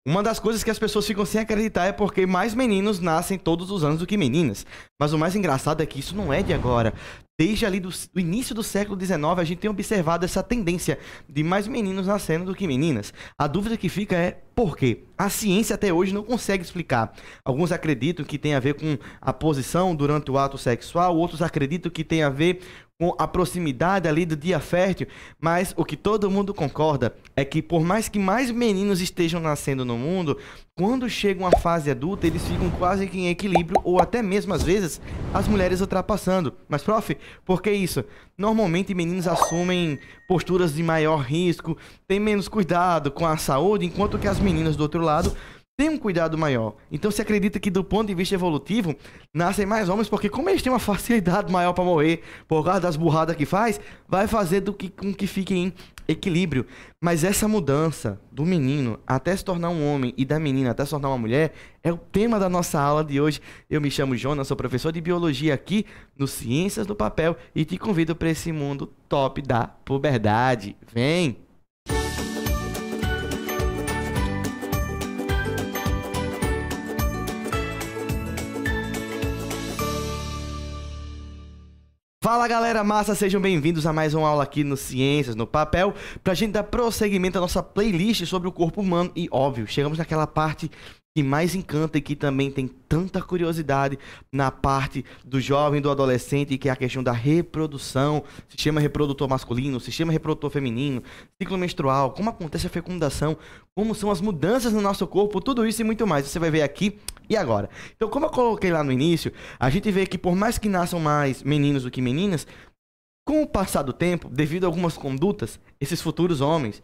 Uma das coisas que as pessoas ficam sem acreditar é porque mais meninos nascem todos os anos do que meninas. Mas o mais engraçado é que isso não é de agora. Desde ali do início do século XIX, a gente tem observado essa tendência de mais meninos nascendo do que meninas. A dúvida que fica é por quê? A ciência até hoje não consegue explicar. Alguns acreditam que tem a ver com a posição durante o ato sexual, outros acreditam que tem a ver com a proximidade ali do dia fértil, mas o que todo mundo concorda é que por mais que mais meninos estejam nascendo no mundo, quando chegam à fase adulta, eles ficam quase que em equilíbrio ou até mesmo às vezes as mulheres ultrapassando. Mas, prof, por que isso? Normalmente meninos assumem posturas de maior risco, têm menos cuidado com a saúde, enquanto que as meninas do outro lado tem um cuidado maior. Então se acredita que do ponto de vista evolutivo, nascem mais homens, porque como eles têm uma facilidade maior para morrer, por causa das burradas que faz, vai fazer com que fiquem em equilíbrio. Mas essa mudança do menino até se tornar um homem e da menina até se tornar uma mulher, é o tema da nossa aula de hoje. Eu me chamo Jonas, sou professor de biologia aqui no Ciências do Papel e te convido para esse mundo top da puberdade. Vem! Fala galera massa, sejam bem-vindos a mais uma aula aqui no Ciências no Papel, pra gente dar prosseguimento à nossa playlist sobre o corpo humano e, óbvio, chegamos naquela parte que mais encanta e que também tem tanta curiosidade na parte do jovem, do adolescente, que é a questão da reprodução, sistema reprodutor masculino, sistema reprodutor feminino, ciclo menstrual, como acontece a fecundação, como são as mudanças no nosso corpo, tudo isso e muito mais, você vai ver aqui e agora. Então, como eu coloquei lá no início, a gente vê que por mais que nasçam mais meninos do que meninas, com o passar do tempo, devido a algumas condutas, esses futuros homens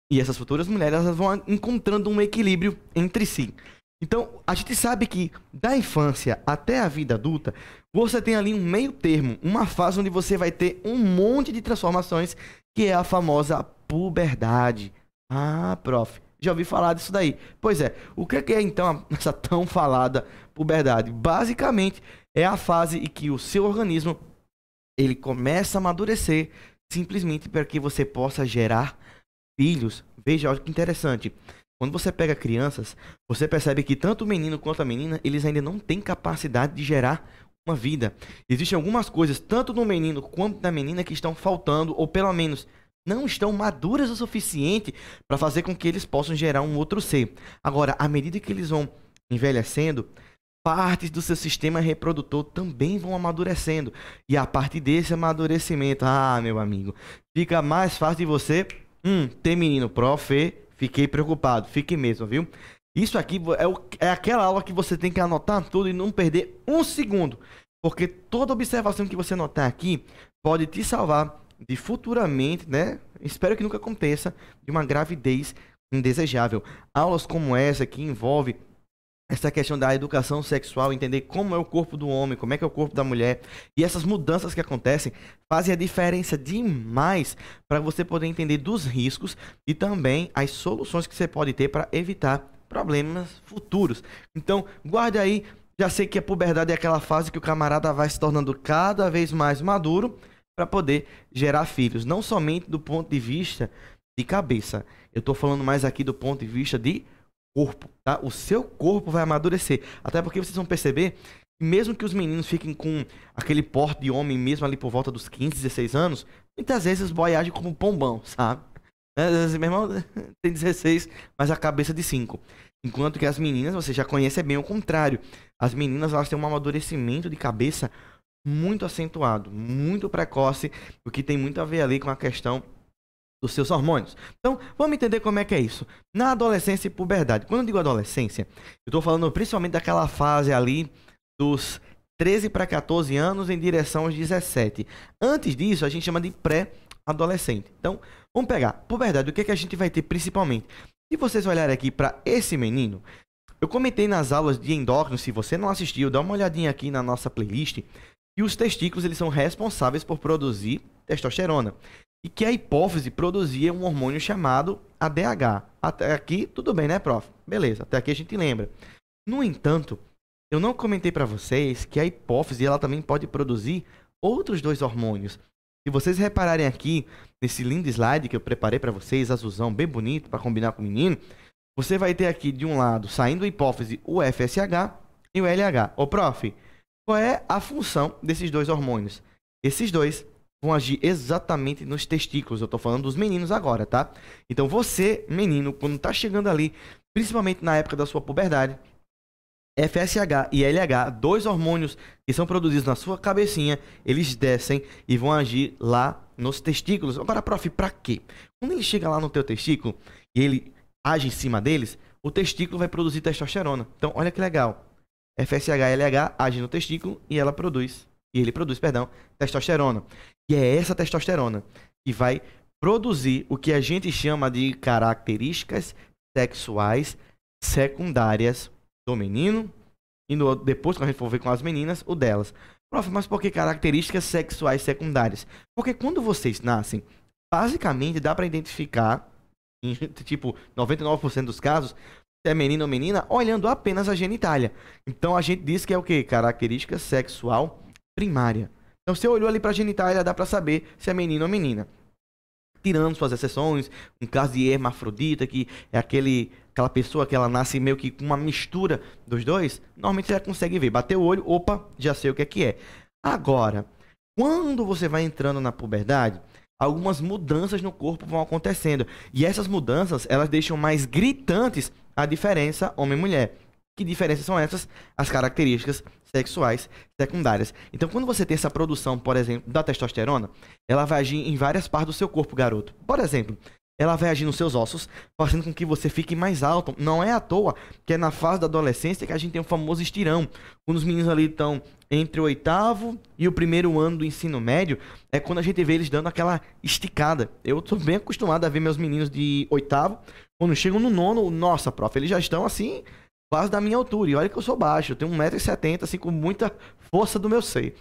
e essas futuras mulheres, elas vão encontrando um equilíbrio entre si. Então, a gente sabe que da infância até a vida adulta, você tem ali um meio termo, uma fase onde você vai ter um monte de transformações, que é a famosa puberdade. Ah, prof, já ouvi falar disso daí. Pois é, o que é então essa tão falada puberdade? Basicamente, é a fase em que o seu organismo ele começa a amadurecer, simplesmente para que você possa gerar filhos. Veja, olha que interessante. Quando você pega crianças, você percebe que tanto o menino quanto a menina, eles ainda não têm capacidade de gerar uma vida. Existem algumas coisas, tanto no menino quanto na menina, que estão faltando, ou pelo menos não estão maduras o suficiente para fazer com que eles possam gerar um outro ser. Agora, à medida que eles vão envelhecendo, partes do seu sistema reprodutor também vão amadurecendo. E a partir desse amadurecimento, meu amigo, fica mais fácil de você ter menino. Prof, fiquei preocupado, fique mesmo, viu? Isso aqui é aquela aula que você tem que anotar tudo e não perder um segundo. Porque toda observação que você notar aqui pode te salvar de futuramente, né? Espero que nunca aconteça, de uma gravidez indesejável. Aulas como essa que envolve essa questão da educação sexual, entender como é o corpo do homem, como é que é o corpo da mulher, e essas mudanças que acontecem fazem a diferença demais para você poder entender dos riscos e também as soluções que você pode ter para evitar problemas futuros. Então, guarde aí, já sei que a puberdade é aquela fase que o camarada vai se tornando cada vez mais maduro para poder gerar filhos, não somente do ponto de vista de cabeça. Eu estou falando mais aqui do ponto de vista de corpo, tá? O seu corpo vai amadurecer. Até porque vocês vão perceber que mesmo que os meninos fiquem com aquele porte de homem mesmo ali por volta dos 15, 16 anos, muitas vezes os boys agem como um pombão, sabe? Meu irmão tem 16, mas a cabeça de 5. Enquanto que as meninas, você já conhece, é bem o contrário. As meninas, elas têm um amadurecimento de cabeça muito acentuado, muito precoce, o que tem muito a ver ali com a questão dos seus hormônios. Então, vamos entender como é que é isso. Na adolescência e puberdade. Quando eu digo adolescência, eu estou falando principalmente daquela fase ali dos 13 para 14 anos em direção aos 17. Antes disso, a gente chama de pré-adolescente. Então, vamos pegar puberdade. O que é que a gente vai ter principalmente? Se vocês olharem aqui para esse menino, eu comentei nas aulas de endócrino, se você não assistiu, dá uma olhadinha aqui na nossa playlist, e os testículos eles são responsáveis por produzir testosterona. E que a hipófise produzia um hormônio chamado ADH. Até aqui, tudo bem, né, prof? Beleza, até aqui a gente lembra. No entanto, eu não comentei para vocês que a hipófise ela também pode produzir outros dois hormônios. Se vocês repararem aqui, nesse lindo slide que eu preparei para vocês, azulzão, bem bonito, para combinar com o menino, você vai ter aqui de um lado, saindo a hipófise, o FSH e o LH. Ô, prof, qual é a função desses dois hormônios? Esses dois vão agir exatamente nos testículos. Eu tô falando dos meninos agora, tá? Então você, menino, quando tá chegando ali, principalmente na época da sua puberdade, FSH e LH, dois hormônios que são produzidos na sua cabecinha, eles descem e vão agir lá nos testículos. Agora, prof, pra quê? Quando ele chega lá no teu testículo e ele age em cima deles, o testículo vai produzir testosterona. Então, olha que legal. FSH e LH agem no testículo e ele produz, perdão, testosterona. E é essa testosterona que vai produzir o que a gente chama de características sexuais secundárias do menino e depois, quando a gente for ver com as meninas, o delas. Prof, mas por que características sexuais secundárias? Porque quando vocês nascem, basicamente dá para identificar, em tipo 99% dos casos, se é menino ou menina, olhando apenas a genitália. Então a gente diz que é o quê? Característica sexual primária. Então você olhou ali pra genitália, dá pra saber se é menino ou menina. Tirando suas exceções, um caso de hermafrodita, que é aquela pessoa que ela nasce meio que com uma mistura dos dois, normalmente você já consegue ver. Bater o olho, opa, já sei o que é. Agora, quando você vai entrando na puberdade, algumas mudanças no corpo vão acontecendo. E essas mudanças, elas deixam mais gritantes a diferença homem e mulher. Que diferenças são essas? As características sexuais secundárias. Então, quando você tem essa produção, por exemplo, da testosterona, ela vai agir em várias partes do seu corpo, garoto. Por exemplo, ela vai agir nos seus ossos, fazendo com que você fique mais alto. Não é à toa que é na fase da adolescência que a gente tem o famoso estirão. Quando os meninos ali estão entre o 8º e o 1º ano do ensino médio, é quando a gente vê eles dando aquela esticada. Eu tô bem acostumado a ver meus meninos de 8º, quando chegam no 9º, nossa, prof, eles já estão assim, quase da minha altura. E olha que eu sou baixo, eu tenho 1,70 m, assim, com muita força do meu seio.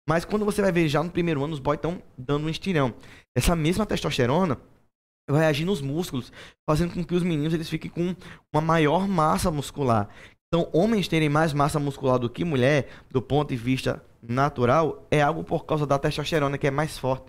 Mas quando você vai ver já no 1º ano, os boys estão dando um estirão. Essa mesma testosterona vai agir nos músculos, fazendo com que os meninos eles fiquem com uma maior massa muscular. Então, homens terem mais massa muscular do que mulher, do ponto de vista natural, é algo por causa da testosterona, que é mais forte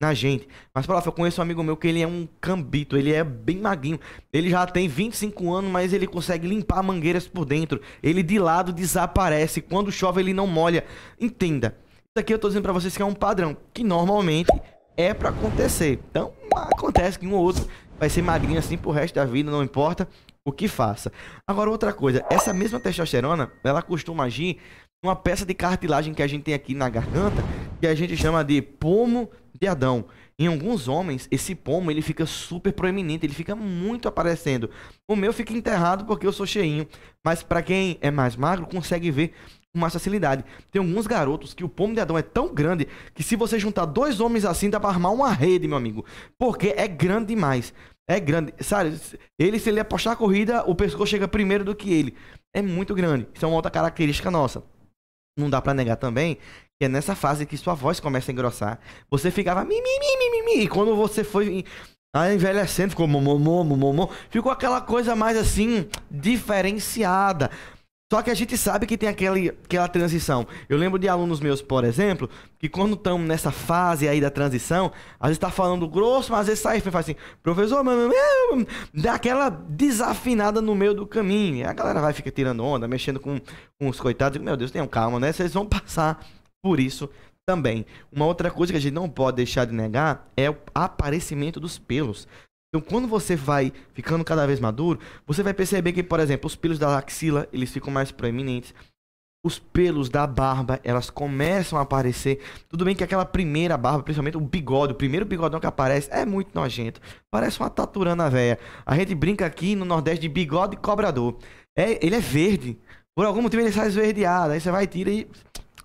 na gente. Mas, prof, eu conheço um amigo meu que ele é um cambito, ele é bem magrinho. Ele já tem 25 anos, mas ele consegue limpar mangueiras por dentro. Ele de lado desaparece. Quando chove, ele não molha. Entenda. Isso aqui eu tô dizendo pra vocês que é um padrão, que normalmente é pra acontecer. Então, acontece que um ou outro vai ser magrinho assim pro resto da vida, não importa o que faça. Agora, outra coisa, essa mesma testosterona, ela costuma agir numa peça de cartilagem que a gente tem aqui na garganta, que a gente chama de pomo de Adão. Em alguns homens, esse pomo, ele fica super proeminente, ele fica muito aparecendo. O meu fica enterrado porque eu sou cheinho, mas pra quem é mais magro, consegue ver com mais facilidade. Tem alguns garotos que o pomo de Adão é tão grande que se você juntar dois homens assim, dá pra armar uma rede, meu amigo. Porque é grande demais. É grande. Sabe, se ele apostar a corrida, o pescoço chega primeiro do que ele. É muito grande. Isso é uma outra característica nossa. Não dá pra negar também que é nessa fase que sua voz começa a engrossar. Você ficava e quando você foi envelhecendo, ficou momô, ficou aquela coisa mais assim, diferenciada. Só que a gente sabe que tem aquela transição. Eu lembro de alunos meus, por exemplo, que quando estão nessa fase aí da transição, às vezes tá falando grosso, mas às vezes sai e faz assim, professor, dá aquela desafinada no meio do caminho. E a galera vai ficar tirando onda, mexendo com os coitados. Meu Deus, tenham calma, né? Vocês vão passar por isso também. Uma outra coisa que a gente não pode deixar de negar é o aparecimento dos pelos. Então, quando você vai ficando cada vez maduro, você vai perceber que, por exemplo, os pelos da axila, eles ficam mais proeminentes. Os pelos da barba, elas começam a aparecer. Tudo bem que aquela primeira barba, principalmente o bigode, o primeiro bigodão que aparece, é muito nojento. Parece uma taturana velha. A gente brinca aqui no Nordeste de bigode cobrador. Ele é verde. Por algum motivo ele sai esverdeado. Aí você vai, tira e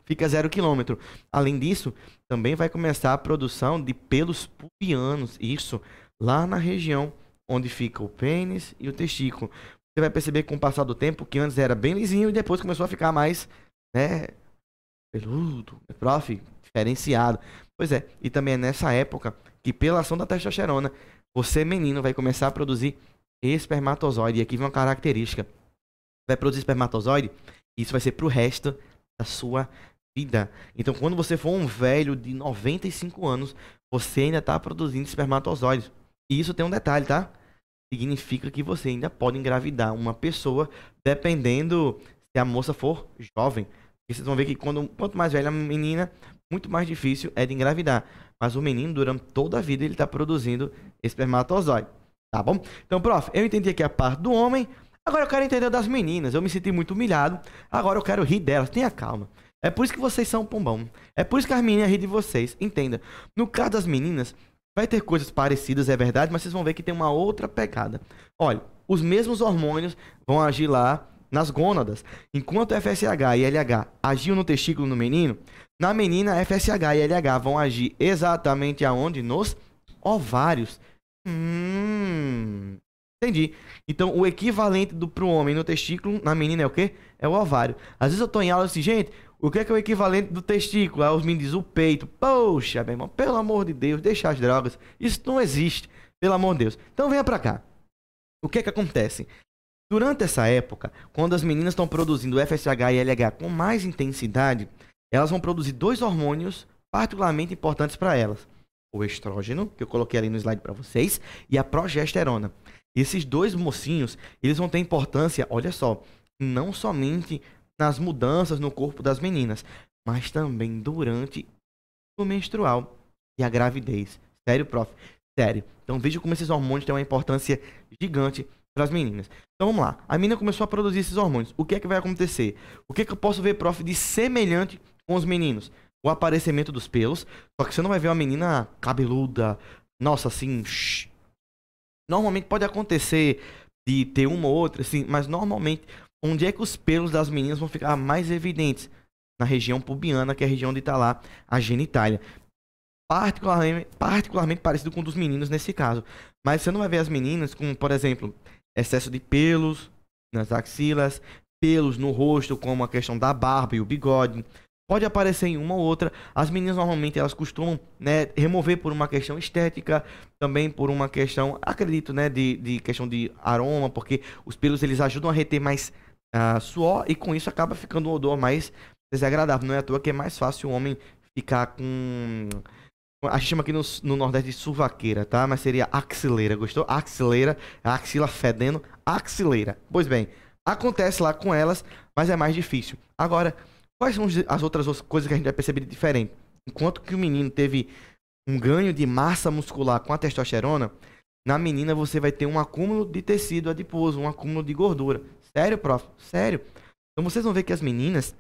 fica 0 km. Além disso, também vai começar a produção de pelos pubianos. Isso lá na região onde fica o pênis e o testículo. Você vai perceber que com o passar do tempo, que antes era bem lisinho e depois começou a ficar mais, né, peludo, prof, diferenciado. Pois é, e também é nessa época que pela ação da testosterona, você, menino, vai começar a produzir espermatozoide. E aqui vem uma característica. Vai produzir espermatozoide, e isso vai ser pro resto da sua vida. Então, quando você for um velho de 95 anos, você ainda tá produzindo espermatozoides. E isso tem um detalhe, tá? significa que você ainda pode engravidar uma pessoa, dependendo se a moça for jovem. E vocês vão ver que quanto mais velha a menina, muito mais difícil é de engravidar. Mas o menino, durante toda a vida, ele está produzindo espermatozoide. Tá bom? Então, prof, eu entendi aqui a parte do homem. Agora eu quero entender das meninas. Eu me senti muito humilhado. Agora eu quero rir delas. Tenha calma. É por isso que vocês são um pombão. É por isso que as meninas riem de vocês. Entenda. No caso das meninas, vai ter coisas parecidas, é verdade, mas vocês vão ver que tem uma outra pegada. Olha, os mesmos hormônios vão agir lá nas gônadas. Enquanto FSH e LH agiam no testículo no menino, na menina FSH e LH vão agir exatamente aonde? Nos ovários. Entendi. Então, o equivalente pro homem no testículo, na menina é o quê? É o ovário. Às vezes eu tô em aula assim, gente, o que é o equivalente do testículo? Aí os meninos dizem o peito. Poxa, meu irmão, pelo amor de Deus, deixa as drogas. Isso não existe, pelo amor de Deus. Então venha pra cá. O que é que acontece? Durante essa época, quando as meninas estão produzindo FSH e LH com mais intensidade, elas vão produzir dois hormônios particularmente importantes para elas. O estrógeno, que eu coloquei ali no slide para vocês, e a progesterona. Esses dois mocinhos, eles vão ter importância, olha só, não somente nas mudanças no corpo das meninas, mas também durante o menstrual e a gravidez. Sério, prof? Sério. Então veja como esses hormônios têm uma importância gigante para as meninas. Então vamos lá. A menina começou a produzir esses hormônios. O que é que vai acontecer? O que é que eu posso ver, prof, de semelhante com os meninos? O aparecimento dos pelos. Só que você não vai ver uma menina cabeluda. Nossa, assim... Normalmente pode acontecer de ter uma ou outra, assim, mas normalmente, onde é que os pelos das meninas vão ficar mais evidentes? Na região pubiana, que é a região onde está lá a genitália. Particularmente parecido com o dos meninos nesse caso. Mas você não vai ver as meninas com, por exemplo, excesso de pelos nas axilas, pelos no rosto, como a questão da barba e o bigode. Pode aparecer em uma ou outra. As meninas normalmente elas costumam, né, remover por uma questão estética, também por uma questão, acredito, né, de questão de aroma, porque os pelos eles ajudam a reter mais suor e com isso acaba ficando um odor mais desagradável. Não é à toa que é mais fácil o homem ficar com... A gente chama aqui no Nordeste de suvaqueira, tá? Mas seria axileira, gostou? Axileira, axila fedendo, axileira. Pois bem, acontece lá com elas, mas é mais difícil. Agora... Quais são as outras coisas que a gente vai perceber de diferente? Enquanto que o menino teve um ganho de massa muscular com a testosterona, na menina você vai ter um acúmulo de tecido adiposo, um acúmulo de gordura. Sério, prof? Sério. Então vocês vão ver que as meninas,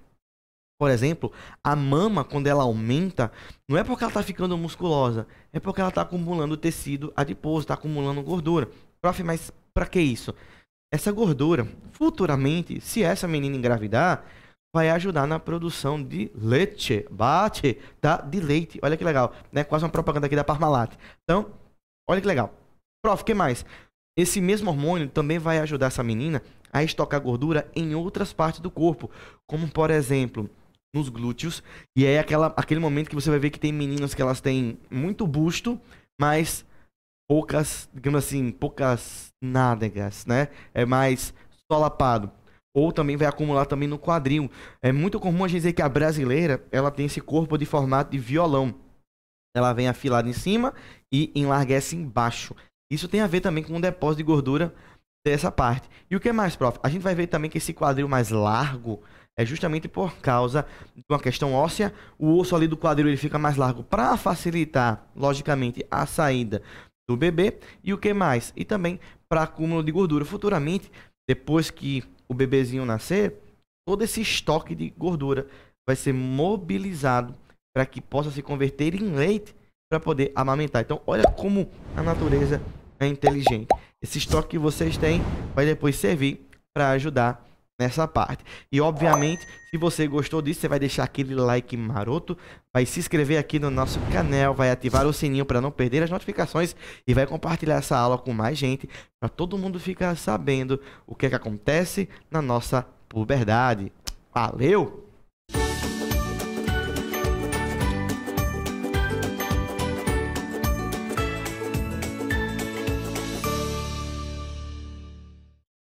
por exemplo, a mama, quando ela aumenta, não é porque ela está ficando musculosa, é porque ela está acumulando tecido adiposo, está acumulando gordura. Prof, mas para que isso? Essa gordura, futuramente, se essa menina engravidar, vai ajudar na produção de leite, tá? De leite. Olha que legal, né? Quase uma propaganda aqui da Parmalat. Então, olha que legal. Prof, o que mais? Esse mesmo hormônio também vai ajudar essa menina a estocar gordura em outras partes do corpo, como por exemplo, nos glúteos. E é aquele momento que você vai ver que tem meninas que elas têm muito busto, mas poucas, digamos assim, poucas nádegas, né? É mais solapado. Ou também vai acumular também no quadril. É muito comum a gente dizer que a brasileira, ela tem esse corpo de formato de violão. Ela vem afilada em cima e enlarguece embaixo. Isso tem a ver também com o depósito de gordura dessa parte. E o que mais, prof? A gente vai ver também que esse quadril mais largo é justamente por causa de uma questão óssea. O osso ali do quadril ele fica mais largo para facilitar, logicamente, a saída do bebê. E o que mais? E também para acúmulo de gordura. Futuramente, depois que o bebezinho nascer, todo esse estoque de gordura vai ser mobilizado para que possa se converter em leite para poder amamentar. Então, olha como a natureza é inteligente. Esse estoque que vocês têm vai depois servir para ajudar nessa parte. E, obviamente, se você gostou disso, você vai deixar aquele like maroto, vai se inscrever aqui no nosso canal, vai ativar o sininho para não perder as notificações e vai compartilhar essa aula com mais gente, para todo mundo ficar sabendo o que é que acontece na nossa puberdade. Valeu!